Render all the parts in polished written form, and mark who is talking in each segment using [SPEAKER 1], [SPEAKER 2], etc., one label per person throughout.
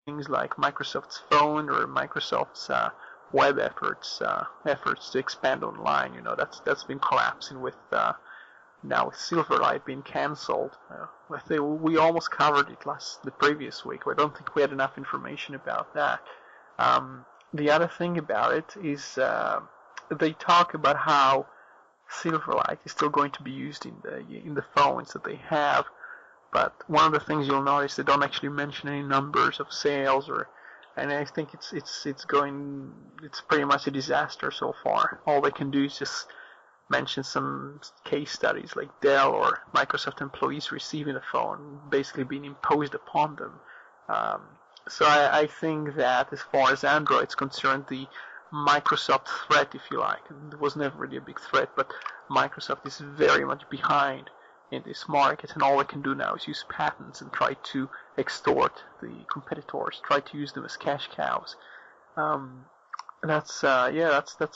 [SPEAKER 1] things like Microsoft's phone or Microsoft's web efforts to expand online. That's been collapsing with now with Silverlight being cancelled. I think we almost covered it the previous week. I don't think we had enough information about that. The other thing about it is they talk about how Silverlight is still going to be used in the phones that they have. But one of the things you'll notice, they don't actually mention any numbers of sales, and I think it's pretty much a disaster so far. All they can do is just mention some case studies like Dell or Microsoft employees receiving a phone basically being imposed upon them. So I think that as far as Android's concerned, the Microsoft threat, if you like, and it was never really a big threat, but Microsoft is very much behind in this market, and all they can do now is use patents and try to extort the competitors, try to use them as cash cows. That's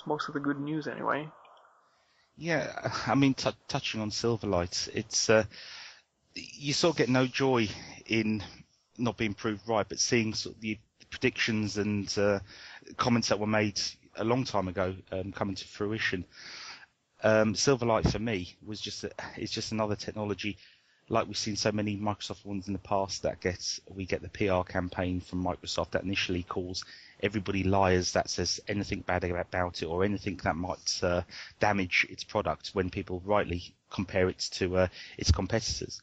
[SPEAKER 1] most of the good news anyway.
[SPEAKER 2] Yeah, I mean, touching on Silverlight, it's you sort of get no joy in not being proved right, but seeing sort of the predictions and comments that were made a long time ago coming to fruition. Silverlight for me was it's just another technology, like we've seen so many Microsoft ones in the past, we get the PR campaign from Microsoft that initially calls everybody liars that says anything bad about it or anything that might damage its product when people rightly compare it to its competitors.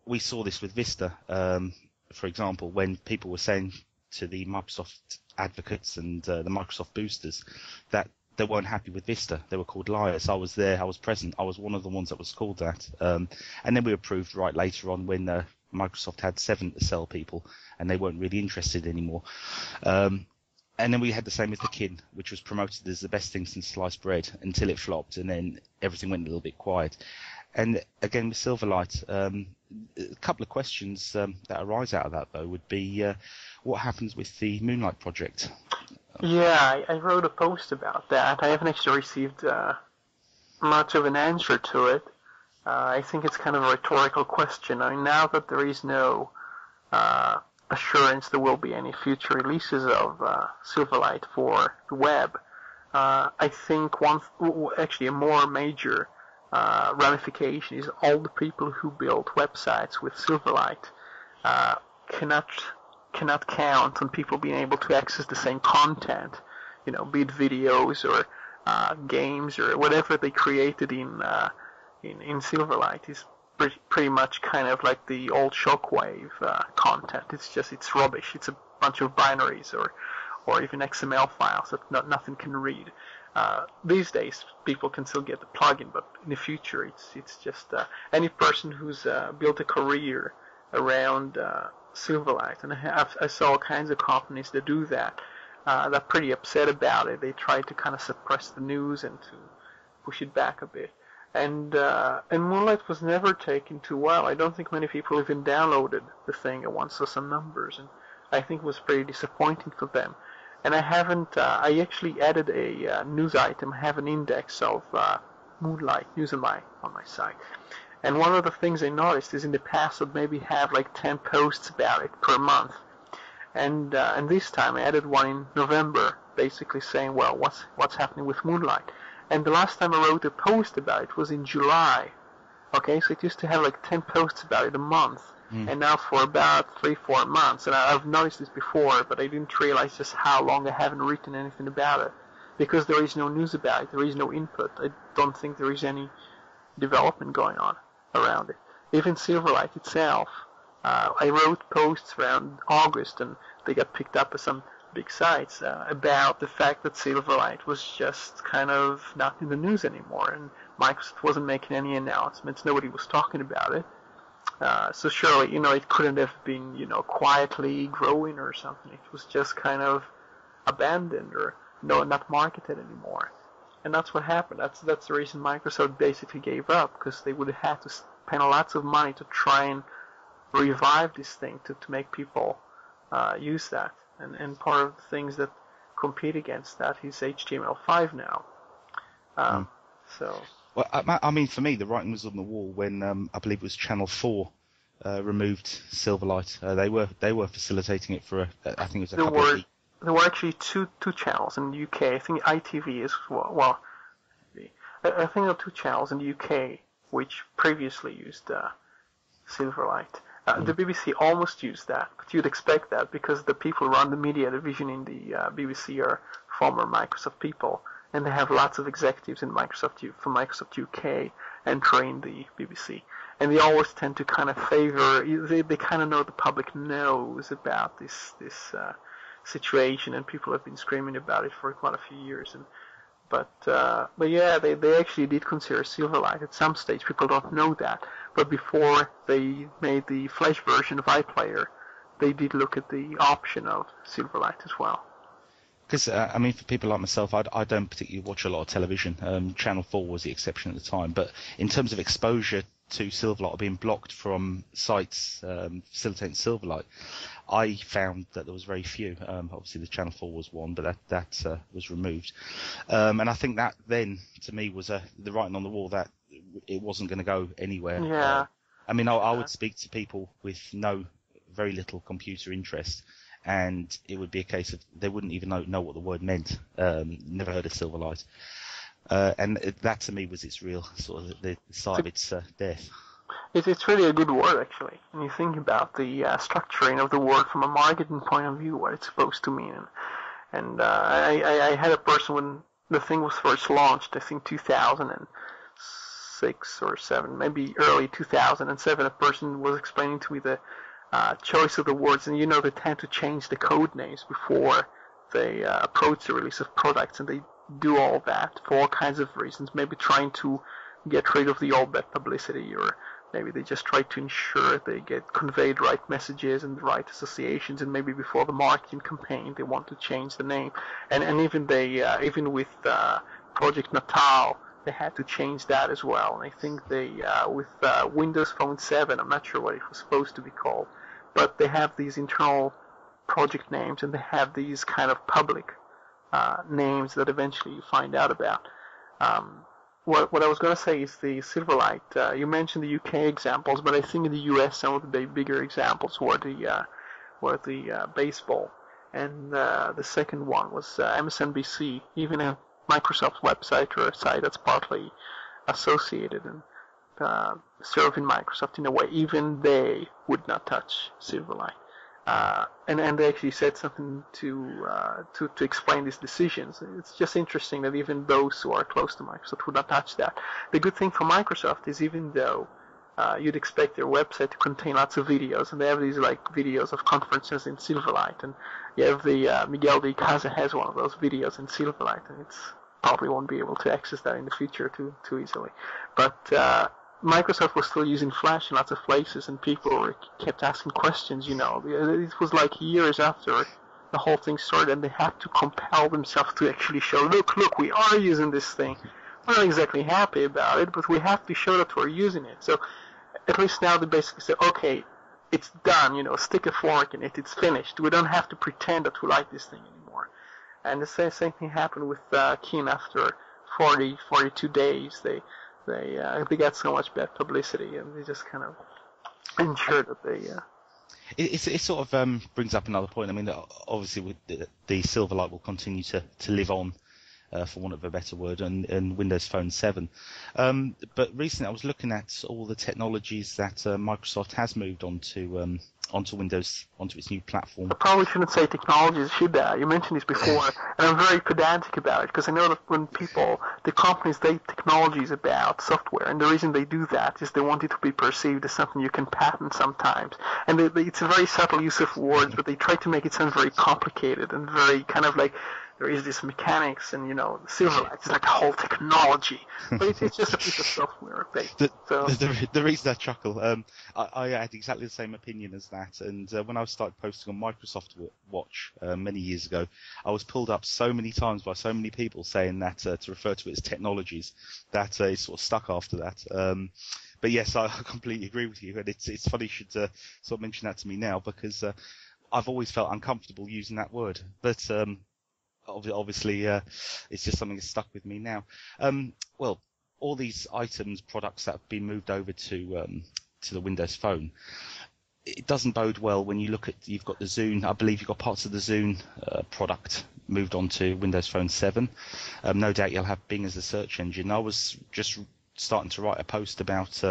[SPEAKER 2] We saw this with Vista, for example, when people were saying to the Microsoft advocates and the Microsoft boosters that they weren't happy with Vista. They were called liars. I was there. I was present. I was one of the ones that was called that. And then we were proved right later on when Microsoft had 7 to sell people and they weren't really interested anymore. And then we had the same with the Kin, which was promoted as the best thing since sliced bread until it flopped, and then everything went a little bit quiet. And again with Silverlight, a couple of questions that arise out of that though would be what happens with the Moonlight project?
[SPEAKER 1] Yeah, I wrote a post about that. I haven't actually received much of an answer to it. I think it's kind of a rhetorical question. I mean, now that there is no assurance there will be any future releases of Silverlight for the web, I think actually a more major ramification is all the people who build websites with Silverlight cannot count on people being able to access the same content, be it videos or games or whatever they created in Silverlight is pretty much kind of like the old Shockwave content. It's rubbish. It's a bunch of binaries or even XML files that nothing can read. These days, people can still get the plugin, but in the future, it's just any person who's built a career around Silverlight, and I saw all kinds of companies that do that. They're pretty upset about it. They try to kind of suppress the news and to push it back a bit. And Moonlight was never taken too well. I don't think many people even downloaded the thing. I once saw some numbers, and I think it was pretty disappointing for them. And I haven't. I actually added a news item. I have an index of Moonlight news on my site. And one of the things I noticed is in the past I'd maybe have like 10 posts about it per month. And this time I added one in November, basically saying, well, what's happening with Moonlight? And the last time I wrote a post about it was in July. Okay, so it used to have like 10 posts about it a month. And now for about 3-4 months, and I've noticed this before, but I didn't realize just how long I haven't written anything about it. Because there is no news about it, there is no input. I don't think there is any development going on around it. Even Silverlight itself, I wrote posts around August, and they got picked up by some big sites about the fact that Silverlight was just kind of not in the news anymore, and Microsoft wasn't making any announcements. Nobody was talking about it. So surely, it couldn't have been, quietly growing or something. It was just kind of abandoned or not marketed anymore. And that's what happened. That's the reason Microsoft basically gave up, because they would have had to spend lots of money to try and revive this thing, to make people use that. And part of the things that compete against that is HTML5 now. So.
[SPEAKER 2] Well, I mean, for me, the writing was on the wall when I believe it was Channel 4 removed Silverlight. They were facilitating it for I think it was a
[SPEAKER 1] There
[SPEAKER 2] couple of
[SPEAKER 1] were
[SPEAKER 2] weeks.
[SPEAKER 1] there were actually two channels in the UK. I think ITV is well. I think there are two channels in the UK which previously used Silverlight. The BBC almost used that, but you'd expect that because the people who run the media division in the BBC are former Microsoft people, and they have lots of executives in from Microsoft UK entering the BBC, and they always tend to kind of favor. They kind of know the public knows about this situation, and people have been screaming about it for quite a few years. But yeah, they actually did consider Silverlight at some stage. People don't know that, but before they made the Flash version of iPlayer, they did look at the option of Silverlight as well.
[SPEAKER 2] Because I mean, for people like myself, I don't particularly watch a lot of television. Channel 4 was the exception at the time, but in terms of exposure to Silverlight or being blocked from sites facilitating Silverlight, I found that there was very few. Obviously, the Channel 4 was one, but that was removed. And I think that then, to me, was the writing on the wall that it wasn't going to go anywhere.
[SPEAKER 1] Yeah.
[SPEAKER 2] I mean, I would speak to people with very little computer interest, and it would be a case of they wouldn't even know what the word meant. Never heard of Silverlight. And that, to me, was its real sort of the site of its death.
[SPEAKER 1] It's really a good word, actually. When you think about the structuring of the word from a marketing point of view, what it's supposed to mean. And I had a person when the thing was first launched, I think 2006 or 7, maybe early 2007, a person was explaining to me the choice of the words. And they tend to change the code names before they approach the release of products, and they do all that for all kinds of reasons, maybe trying to get rid of the all bad publicity, or maybe they just try to ensure they get conveyed right messages and the right associations, and maybe before the marketing campaign they want to change the name. And even even with Project Natal, they had to change that as well. And I think they with Windows Phone 7, I'm not sure what it was supposed to be called, but they have these internal project names, and they have these kind of public names that eventually you find out about. What I was going to say is the Silverlight. You mentioned the UK examples, but I think in the US some of the bigger examples were the baseball, and the second one was MSNBC. Even a Microsoft website or a site that's partly associated and serving Microsoft in a way, even they would not touch Silverlight. And they actually said something to explain these decisions. It's just interesting that even those who are close to Microsoft would not touch that. The good thing for Microsoft is, even though you'd expect their website to contain lots of videos, and they have these videos of conferences in Silverlight, and you have the Miguel de Icaza has one of those videos in Silverlight, and it's probably won't be able to access that in the future too easily. But Microsoft was still using Flash in lots of places, and people kept asking questions. It was like years after the whole thing started, and they had to compel themselves to actually show, look, we are using this thing. We're not exactly happy about it, but we have to show that we're using it. So at least now they basically say, okay, it's done, stick a fork in it, it's finished. We don't have to pretend that we like this thing anymore. And the same thing happened with Keen after 42 days. They got so much bad publicity, and they just kind of ensured that they.
[SPEAKER 2] It sort of brings up another point. I mean, obviously, with the Silverlight will continue to live on, for want of a better word, and Windows Phone 7. But recently, I was looking at all the technologies that Microsoft has moved onto Windows, onto its new platform.
[SPEAKER 1] I probably shouldn't say technologies, should I? You mentioned this before, and I'm very pedantic about it, because I know that when the companies, they technologies about software, and the reason they do that is they want it to be perceived as something you can patent sometimes. And it's a very subtle use of words, but they try to make it sound very complicated and very kind of like there is this mechanics, and Silverlight is like a whole technology, but it's just a piece of software.
[SPEAKER 2] The reason I chuckle, I had exactly the same opinion as that, and when I started posting on Microsoft Watch many years ago, I was pulled up so many times by so many people saying that to refer to it as technologies, that it sort of stuck after that. But yes, I completely agree with you, and it's funny you should sort of mention that to me now, because I've always felt uncomfortable using that word, but obviously it's just something that's stuck with me now. Well, all these items, products that have been moved over to to the Windows Phone. It doesn't bode well when you look at, you've got the Zune, I believe you've got parts of the Zune product moved on to Windows Phone 7. No doubt you'll have Bing as a search engine. I was just starting to write a post about